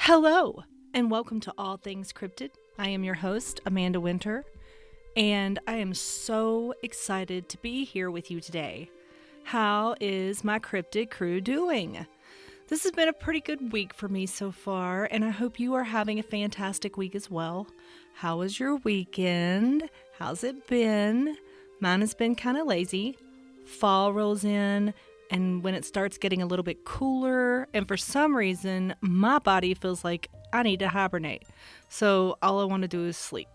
Hello, and welcome to All Things Cryptid. I am your host, Amanda Winter, and I am so excited to be here with you today. How is my cryptid crew doing? This has been a pretty good week for me so far, and I hope you are having a fantastic week as well. How was your weekend? How's it been? Mine has been kind of lazy. Fall rolls in, and when it starts getting a little bit cooler, and for some reason, my body feels like I need to hibernate. So all I want to do is sleep.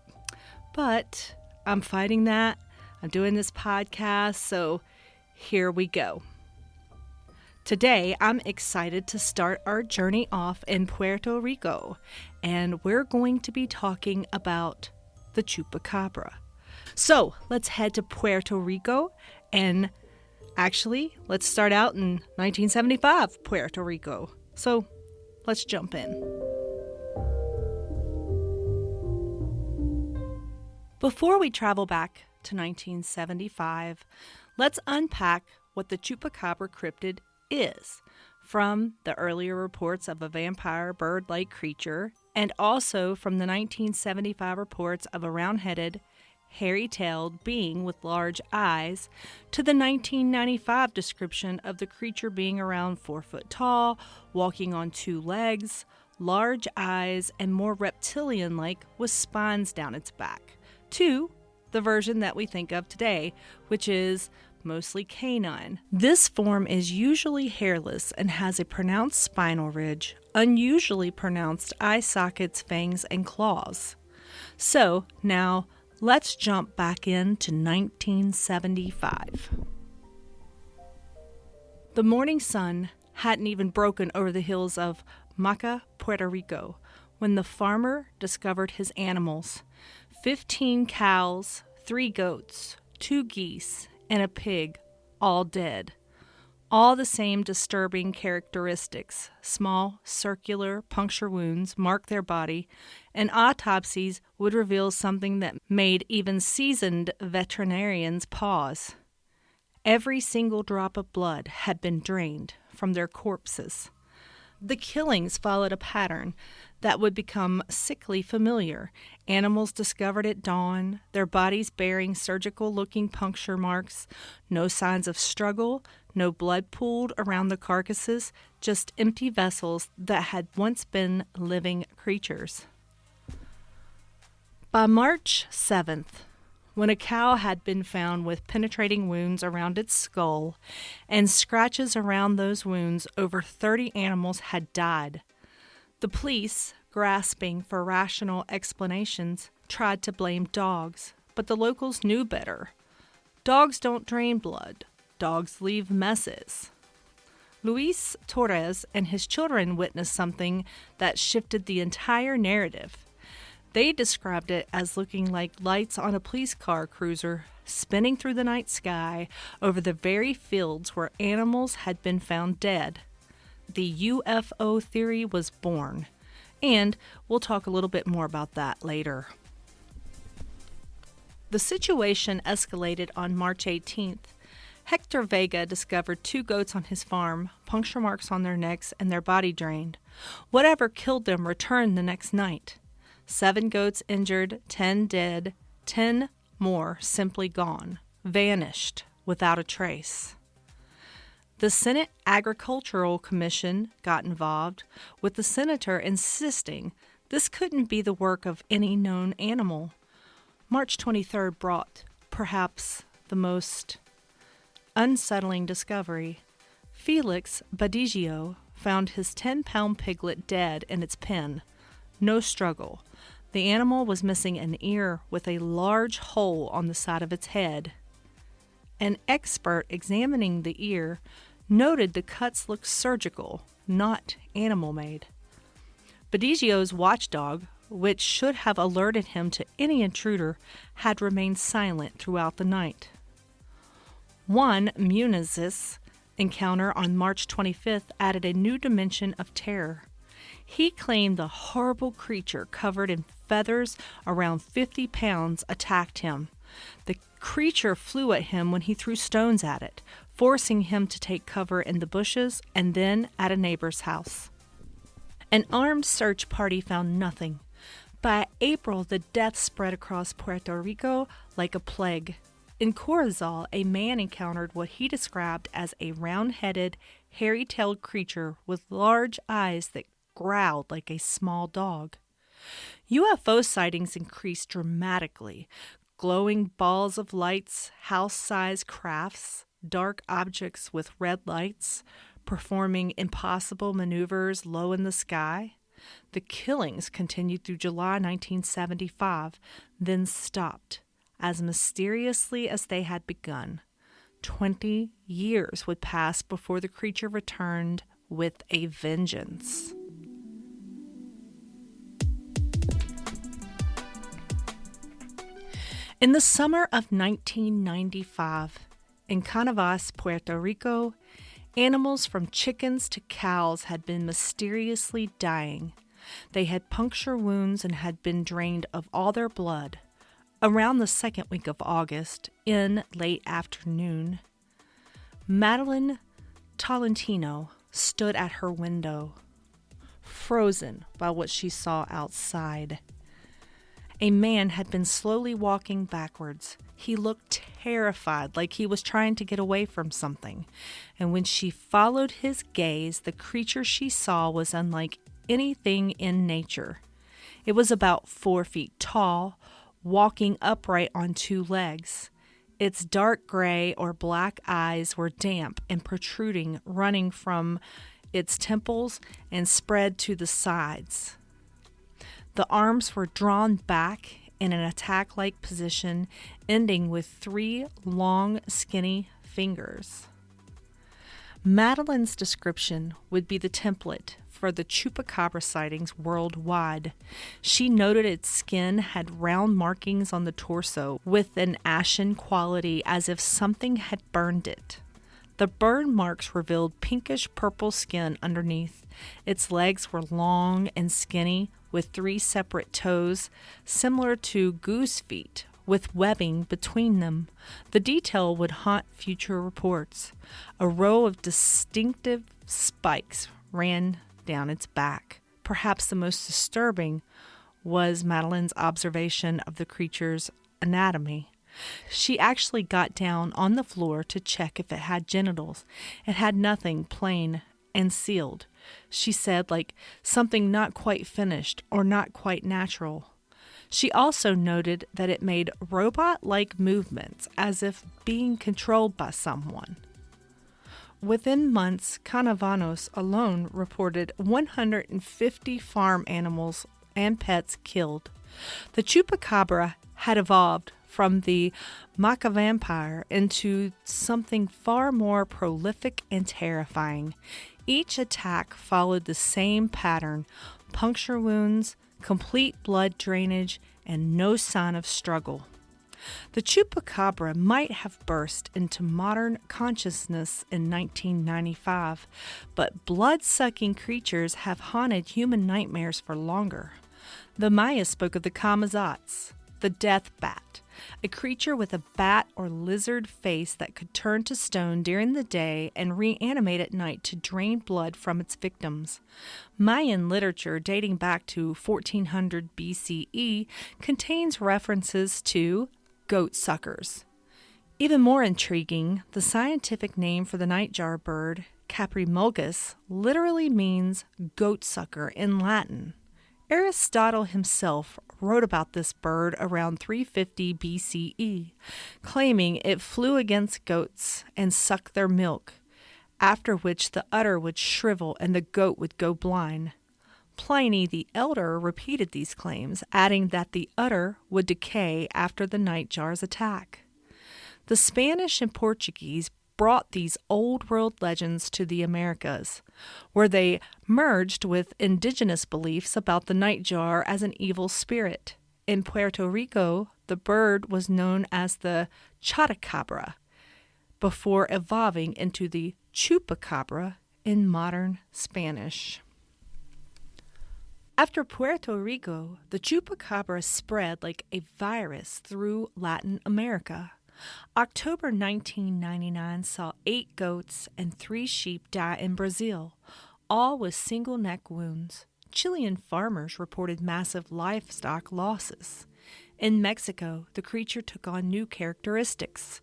But I'm fighting that. I'm doing this podcast, so here we go. Today, I'm excited to start our journey off in Puerto Rico, and we're going to be talking about the Chupacabra. So let's head to Puerto Rico, and actually, let's start out in 1975, Puerto Rico. So let's jump in. Before we travel back to 1975, let's unpack what the Chupacabra cryptid is from the earlier reports of a vampire bird-like creature and also from the 1975 reports of a round-headed, hairy-tailed being with large eyes to the 1995 description of the creature being around 4 foot tall, walking on 2 legs, large eyes, and more reptilian-like with spines down its back, to the version that we think of today, which is mostly canine. This form is usually hairless and has a pronounced spinal ridge, unusually pronounced eye sockets, fangs, and claws. So now let's jump back into 1975. The morning sun hadn't even broken over the hills of Maca, Puerto Rico, when the farmer discovered his animals: 15 cows, 3 goats, 2 geese, and a pig, all dead. All the same disturbing characteristics. Small, circular puncture wounds mark their body, and autopsies would reveal something that made even seasoned veterinarians pause. Every single drop of blood had been drained from their corpses. The killings followed a pattern that would become sickly familiar. Animals discovered at dawn, their bodies bearing surgical-looking puncture marks, no signs of struggle, no blood pooled around the carcasses, just empty vessels that had once been living creatures. By March 7th, when a cow had been found with penetrating wounds around its skull and scratches around those wounds, over 30 animals had died. The police, grasping for rational explanations, tried to blame dogs, but the locals knew better. Dogs don't drain blood. Dogs leave messes. Luis Torres and his children witnessed something that shifted the entire narrative. They described it as looking like lights on a police car cruiser spinning through the night sky over the very fields where animals had been found dead. The UFO theory was born, and we'll talk a little bit more about that later. The situation escalated on March 18th. Hector Vega discovered 2 goats on his farm, puncture marks on their necks, and their body drained. Whatever killed them returned the next night. 7 goats injured, 10 dead, 10 more simply gone, vanished without a trace. The Senate Agricultural Commission got involved, with the senator insisting this couldn't be the work of any known animal. March 23rd brought perhaps the most unsettling discovery. Felix Badigio found his 10-pound piglet dead in its pen. No struggle. The animal was missing an ear with a large hole on the side of its head. An expert examining the ear noted the cuts looked surgical, not animal-made. Badigio's watchdog, which should have alerted him to any intruder, had remained silent throughout the night. One Muniz's encounter on March 25th added a new dimension of terror. He claimed the horrible creature covered in feathers around 50 pounds attacked him. The creature flew at him when he threw stones at it, forcing him to take cover in the bushes and then at a neighbor's house. An armed search party found nothing. By April, the death spread across Puerto Rico like a plague. In Corozal, a man encountered what he described as a round-headed, hairy-tailed creature with large eyes that growled like a small dog. UFO sightings increased dramatically. Glowing balls of lights, house-sized crafts, dark objects with red lights, performing impossible maneuvers low in the sky. The killings continued through July 1975, then stopped, as mysteriously as they had begun. 20 years would pass before the creature returned with a vengeance. In the summer of 1995, in Canavas, Puerto Rico, animals from chickens to cows had been mysteriously dying. They had puncture wounds and had been drained of all their blood. Around the second week of August, in late afternoon, Madeline Tolentino stood at her window, frozen by what she saw outside. A man had been slowly walking backwards. He looked terrified, like he was trying to get away from something. And when she followed his gaze, the creature she saw was unlike anything in nature. It was about 4 feet tall, walking upright on 2 legs. Its dark gray or black eyes were damp and protruding, running from its temples and spread to the sides. The arms were drawn back in an attack-like position, ending with 3 long, skinny fingers. Madeline's description would be the template for the Chupacabra sightings worldwide. She noted its skin had round markings on the torso with an ashen quality as if something had burned it. The burn marks revealed pinkish-purple skin underneath. Its legs were long and skinny, with 3 separate toes, similar to goose feet, with webbing between them. The detail would haunt future reports. A row of distinctive spikes ran down its back. Perhaps the most disturbing was Madeline's observation of the creature's anatomy. She actually got down on the floor to check if it had genitals. It had nothing, plain and sealed. She said, like something not quite finished or not quite natural. She also noted that it made robot-like movements as if being controlled by someone. Within months, Canavanos alone reported 150 farm animals and pets killed. The Chupacabra had evolved from the maca vampire into something far more prolific and terrifying. Each attack followed the same pattern: puncture wounds, complete blood drainage, and no sign of struggle. The Chupacabra might have burst into modern consciousness in 1995, but blood-sucking creatures have haunted human nightmares for longer. The Maya spoke of the Kamazats, the death bat, a creature with a bat or lizard face that could turn to stone during the day and reanimate at night to drain blood from its victims. Mayan literature dating back to 1400 BCE contains references to goat suckers. Even more intriguing, the scientific name for the nightjar bird, Caprimulgus, literally means goat sucker in Latin. Aristotle himself wrote about this bird around 350 BCE, claiming it flew against goats and sucked their milk, after which the udder would shrivel and the goat would go blind. Pliny the Elder repeated these claims, adding that the udder would decay after the nightjar's attack. The Spanish and Portuguese brought these old-world legends to the Americas, where they merged with indigenous beliefs about the nightjar as an evil spirit. In Puerto Rico, the bird was known as the Chupacabra, before evolving into the Chupacabra in modern Spanish. After Puerto Rico, the Chupacabra spread like a virus through Latin America. October 1999 saw 8 goats and 3 sheep die in Brazil, all with single neck wounds. Chilean farmers reported massive livestock losses. In Mexico, the creature took on new characteristics.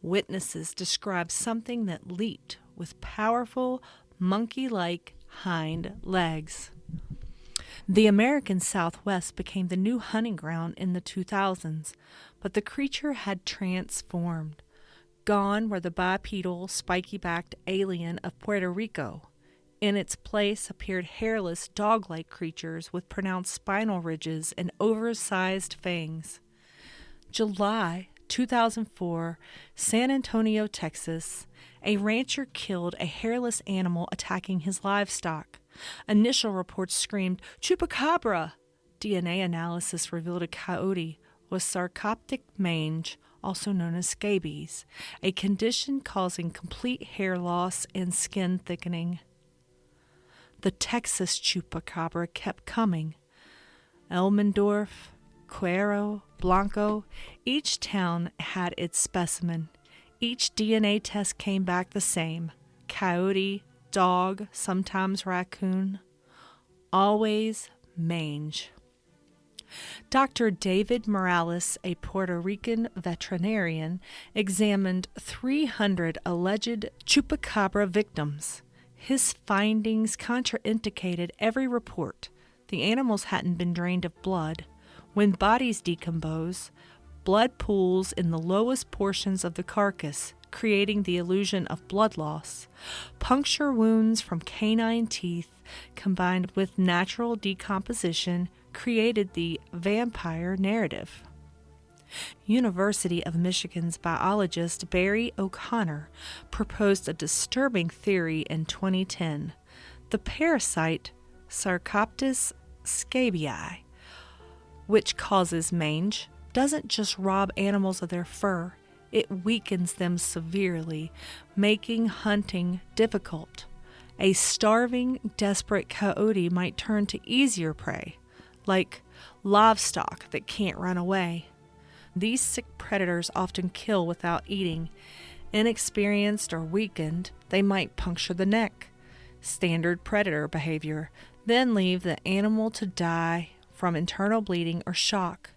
Witnesses described something that leaped with powerful, monkey-like hind legs. The American Southwest became the new hunting ground in the 2000s, but the creature had transformed. Gone were the bipedal, spiky-backed alien of Puerto Rico. In its place appeared hairless, dog-like creatures with pronounced spinal ridges and oversized fangs. July 2004, San Antonio, Texas. A rancher killed a hairless animal attacking his livestock. Initial reports screamed, "Chupacabra!" DNA analysis revealed a coyote with sarcoptic mange, also known as scabies, a condition causing complete hair loss and skin thickening. The Texas Chupacabra kept coming. Elmendorf, Cuero, Blanco, each town had its specimen. Each DNA test came back the same. Coyote, dog, sometimes raccoon. Always mange. Dr. David Morales, a Puerto Rican veterinarian, examined 300 alleged Chupacabra victims. His findings contraindicated every report. The animals hadn't been drained of blood. When bodies decompose, blood pools in the lowest portions of the carcass, creating the illusion of blood loss. Puncture wounds from canine teeth, combined with natural decomposition, created the vampire narrative. University of Michigan's biologist Barry O'Connor proposed a disturbing theory in 2010. The parasite Sarcoptes scabii, which causes mange, doesn't just rob animals of their fur, it weakens them severely, making hunting difficult. A starving, desperate coyote might turn to easier prey, like livestock that can't run away. These sick predators often kill without eating. Inexperienced or weakened, they might puncture the neck, standard predator behavior, then leave the animal to die from internal bleeding or shock.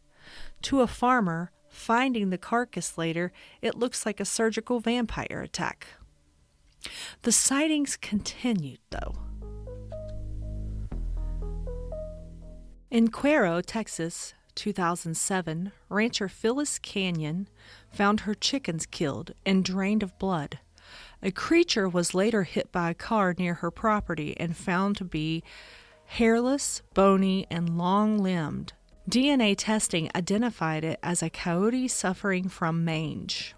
To a farmer, finding the carcass later, it looks like a surgical vampire attack. The sightings continued, though. In Cuero, Texas, 2007, rancher Phyllis Canyon found her chickens killed and drained of blood. A creature was later hit by a car near her property and found to be hairless, bony, and long-limbed. DNA testing identified it as a coyote suffering from mange.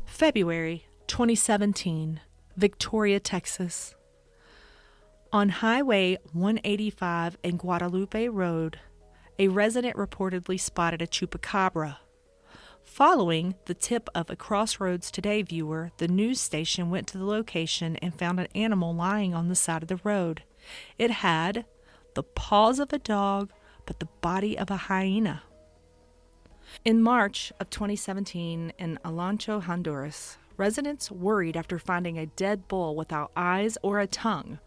February 2017, Victoria, Texas. On Highway 185 and Guadalupe Road, a resident reportedly spotted a chupacabra. Following the tip of a Crossroads Today viewer, the news station went to the location and found an animal lying on the side of the road. It had the paws of a dog, but the body of a hyena. In March of 2017 in Alancho, Honduras, residents worried after finding a dead bull without eyes or a tongue.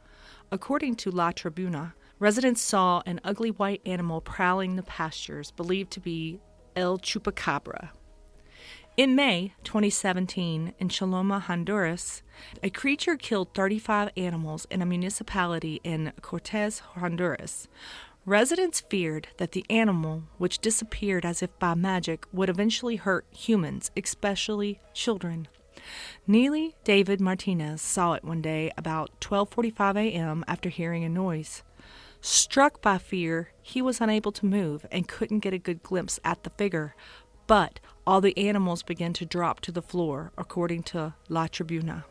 According to La Tribuna, residents saw an ugly white animal prowling the pastures, believed to be El Chupacabra. In May 2017, in Choloma, Honduras, a creature killed 35 animals in a municipality in Cortez, Honduras. Residents feared that the animal, which disappeared as if by magic, would eventually hurt humans, especially children. Neely David Martinez saw it one day about 12:45 a.m. after hearing a noise. Struck by fear, he was unable to move and couldn't get a good glimpse at the figure, but all the animals began to drop to the floor, according to La Tribuna.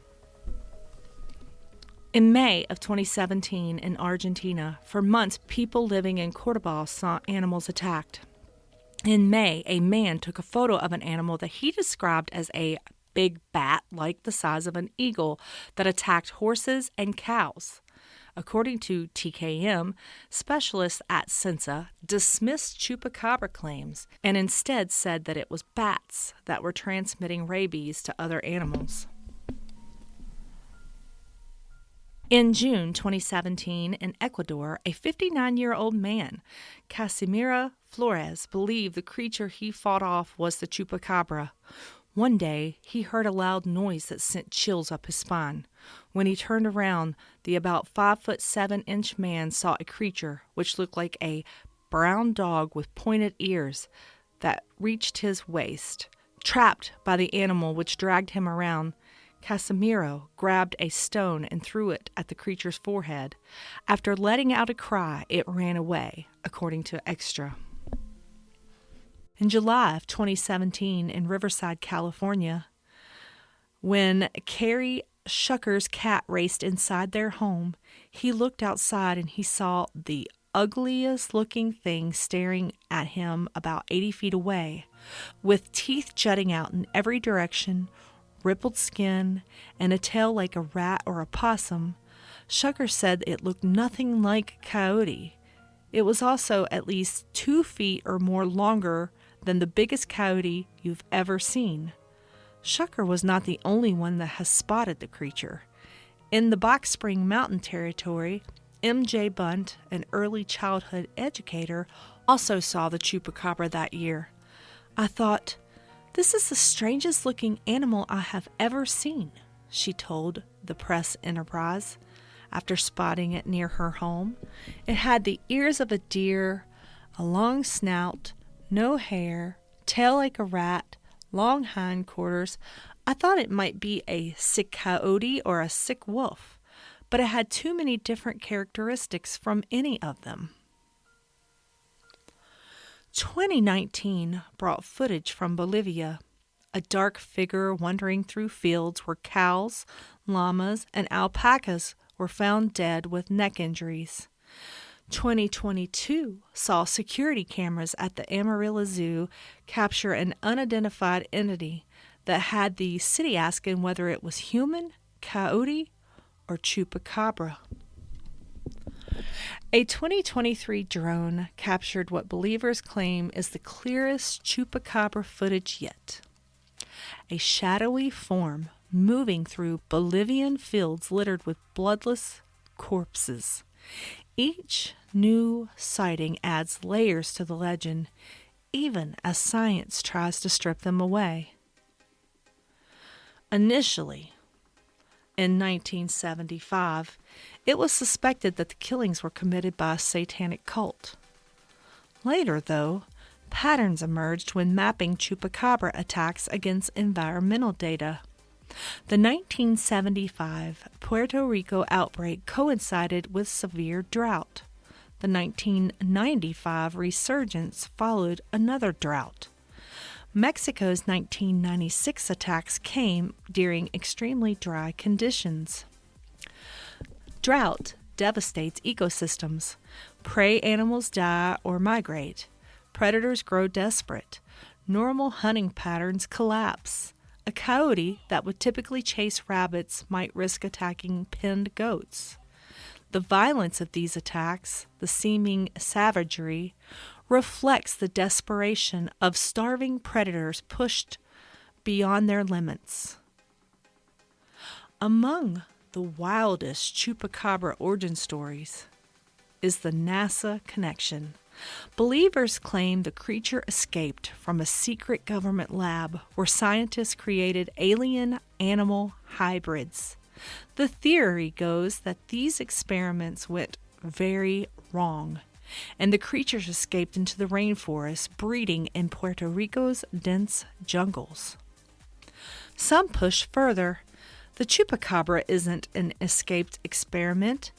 In May of 2017 in Argentina, for months people living in Cordoba saw animals attacked. In May, a man took a photo of an animal that he described as a big bat like the size of an eagle that attacked horses and cows. According to TKM, specialists at Sensa dismissed chupacabra claims and instead said that it was bats that were transmitting rabies to other animals. In June 2017, in Ecuador, a 59-year-old man, Casimiro Flores, believed the creature he fought off was the Chupacabra. One day, he heard a loud noise that sent chills up his spine. When he turned around, the about 5'7" man saw a creature which looked like a brown dog with pointed ears that reached his waist. Trapped by the animal which dragged him around, Casimiro grabbed a stone and threw it at the creature's forehead. After letting out a cry, it ran away, according to Extra. In July of 2017, in Riverside, California, when Carrie Shucker's cat raced inside their home, he looked outside and he saw the ugliest looking thing staring at him about 80 feet away, with teeth jutting out in every direction, rippled skin, and a tail like a rat or a possum. Shucker said it looked nothing like a coyote. It was also at least 2 feet or more longer than the biggest coyote you've ever seen. Shucker was not the only one that has spotted the creature. In the Box Spring Mountain Territory, M.J. Bunt, an early childhood educator, also saw the Chupacabra that year. "I thought, this is the strangest looking animal I have ever seen," she told the Press Enterprise after spotting it near her home. "It had the ears of a deer, a long snout, no hair, tail like a rat, long hindquarters. I thought it might be a sick coyote or a sick wolf, but it had too many different characteristics from any of them." 2019 brought footage from Bolivia. A dark figure wandering through fields where cows, llamas, and alpacas were found dead with neck injuries. 2022 saw security cameras at the Amarillo Zoo capture an unidentified entity that had the city asking whether it was human, coyote, or Chupacabra. A 2023 drone captured what believers claim is the clearest Chupacabra footage yet. A shadowy form moving through Bolivian fields littered with bloodless corpses. Each new sighting adds layers to the legend, even as science tries to strip them away. Initially, in 1975, it was suspected that the killings were committed by a satanic cult. Later, though, patterns emerged when mapping Chupacabra attacks against environmental data. The 1975 Puerto Rico outbreak coincided with severe drought. The 1995 resurgence followed another drought. Mexico's 1996 attacks came during extremely dry conditions. Drought devastates ecosystems. Prey animals die or migrate. Predators grow desperate. Normal hunting patterns collapse. A coyote that would typically chase rabbits might risk attacking penned goats. The violence of these attacks, the seeming savagery, reflects the desperation of starving predators pushed beyond their limits. Among the wildest Chupacabra origin stories is the NASA connection. Believers claim the creature escaped from a secret government lab where scientists created alien-animal hybrids. The theory goes that these experiments went very wrong, and the creatures escaped into the rainforest, breeding in Puerto Rico's dense jungles. Some push further. The Chupacabra isn't an escaped experiment,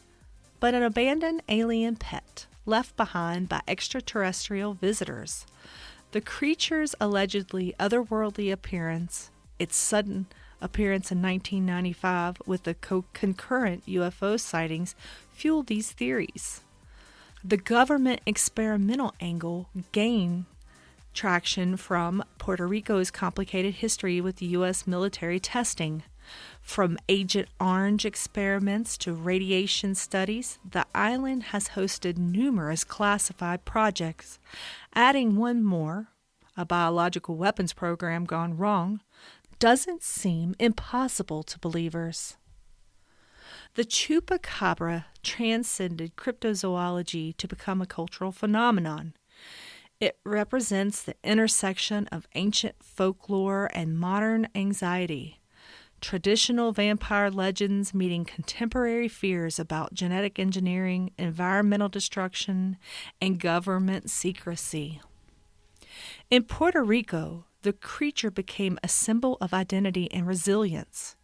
but an abandoned alien pet left behind by extraterrestrial visitors. The creature's allegedly otherworldly appearance, its sudden appearance in 1995 with the concurrent UFO sightings, fueled these theories. The government experimental angle gained traction from Puerto Rico's complicated history with U.S. military testing. From Agent Orange experiments to radiation studies, the island has hosted numerous classified projects. Adding one more, a biological weapons program gone wrong, doesn't seem impossible to believers. The Chupacabra transcended cryptozoology to become a cultural phenomenon. It represents the intersection of ancient folklore and modern anxiety. Traditional vampire legends meeting contemporary fears about genetic engineering, environmental destruction, and government secrecy. In Puerto Rico, the creature became a symbol of identity and resilience.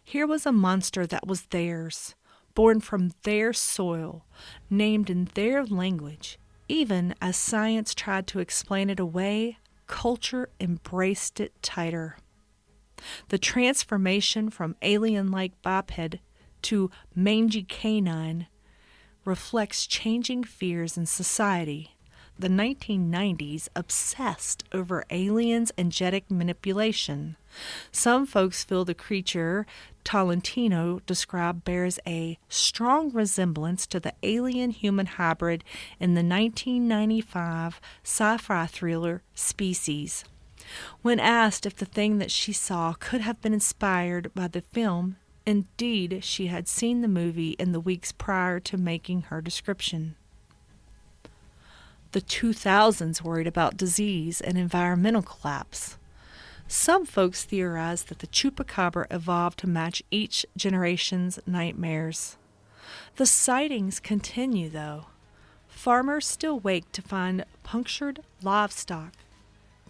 Here was a monster that was theirs, born from their soil, named in their language. Even as science tried to explain it away, culture embraced it tighter. The transformation from alien-like biped to mangy canine reflects changing fears in society. The 1990s obsessed over aliens and genetic manipulation. Some folks feel the creature Tolentino described bears a strong resemblance to the alien-human hybrid in the 1995 sci-fi thriller Species. When asked if the thing that she saw could have been inspired by the film, indeed she had seen the movie in the weeks prior to making her description. The 2000s worried about disease and environmental collapse. Some folks theorize that the Chupacabra evolved to match each generation's nightmares. The sightings continue, though. Farmers still wake to find punctured livestock.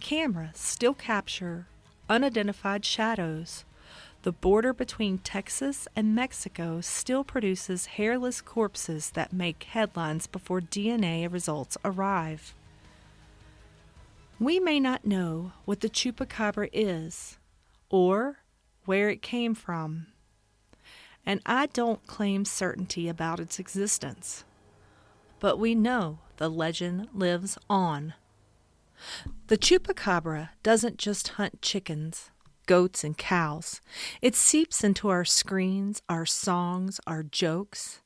Cameras still capture unidentified shadows. The border between Texas and Mexico still produces hairless corpses that make headlines before DNA results arrive. We may not know what the Chupacabra is or where it came from, and I don't claim certainty about its existence, but we know the legend lives on. The Chupacabra doesn't just hunt chickens, goats, and cows. It seeps into our screens, our songs, our jokes.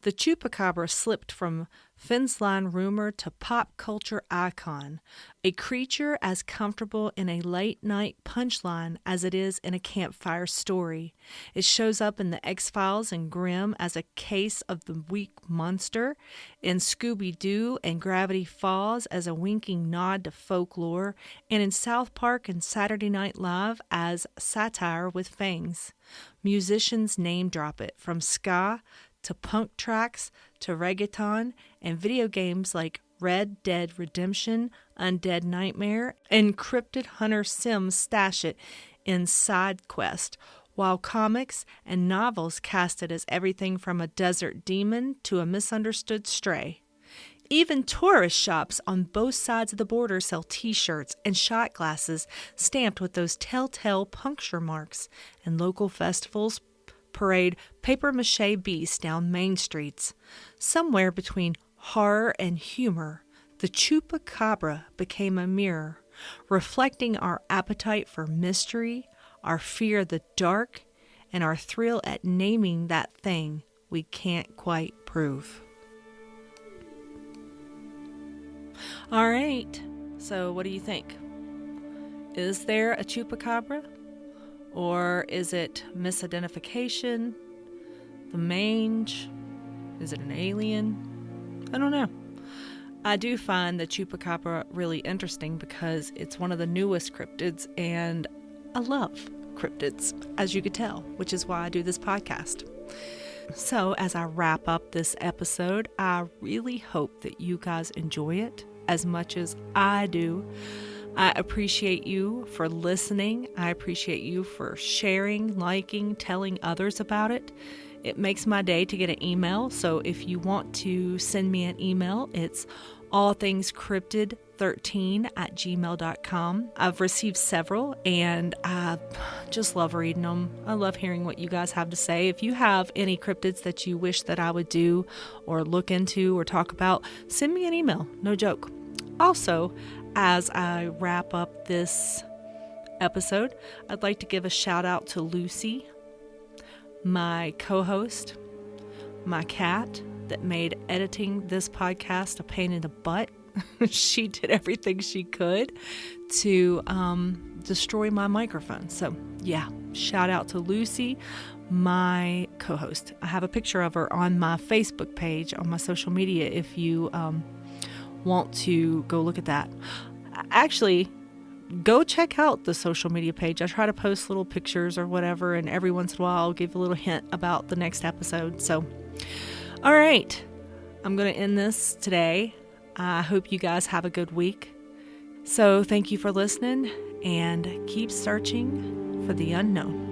The Chupacabra slipped from fence-line rumor to pop culture icon, a creature as comfortable in a late-night punchline as it is in a campfire story. It shows up in The X-Files and Grimm as a case of the weak monster, in Scooby-Doo and Gravity Falls as a winking nod to folklore, and in South Park and Saturday Night Live as satire with fangs. Musicians name-drop it, from ska to punk tracks to reggaeton, and video games like Red Dead Redemption, Undead Nightmare, and Cryptid Hunter Sim stash it in side quest, while comics and novels cast it as everything from a desert demon to a misunderstood stray. Even tourist shops on both sides of the border sell t-shirts and shot glasses stamped with those telltale puncture marks, and local festivals parade papier-mâché beasts down main streets. Somewhere between horror and humor, the Chupacabra became a mirror, reflecting our appetite for mystery, our fear of the dark, and our thrill at naming that thing we can't quite prove. All right, so what do you think? Is there a Chupacabra? Or is it misidentification? The mange? Is it an alien? I don't know. I do find the Chupacabra really interesting because it's one of the newest cryptids, and I love cryptids, as you could tell, which is why I do this podcast. So as I wrap up this episode, I really hope that you guys enjoy it as much as I do. I appreciate you for listening. I appreciate you for sharing, liking, telling others about it. It makes my day to get an email. So if you want to send me an email, it's allthingscryptid13@gmail.com. I've received several and I just love reading them. I love hearing what you guys have to say. If you have any cryptids that you wish that I would do or look into or talk about, send me an email. No joke. Also, as I wrap up this episode, I'd like to give a shout out to Lucy, my co-host, my cat that made editing this podcast a pain in the butt. She did everything she could to destroy my microphone. So yeah, shout out to Lucy, my co-host. I have a picture of her on my Facebook page, on my social media, if you want to go look at that. Actually, go check out the social media page. I try to post little pictures or whatever, and every once in a while I'll give a little hint about the next episode. So, all right, I'm going to end this today. I hope you guys have a good week. So thank you for listening, and keep searching for the unknown.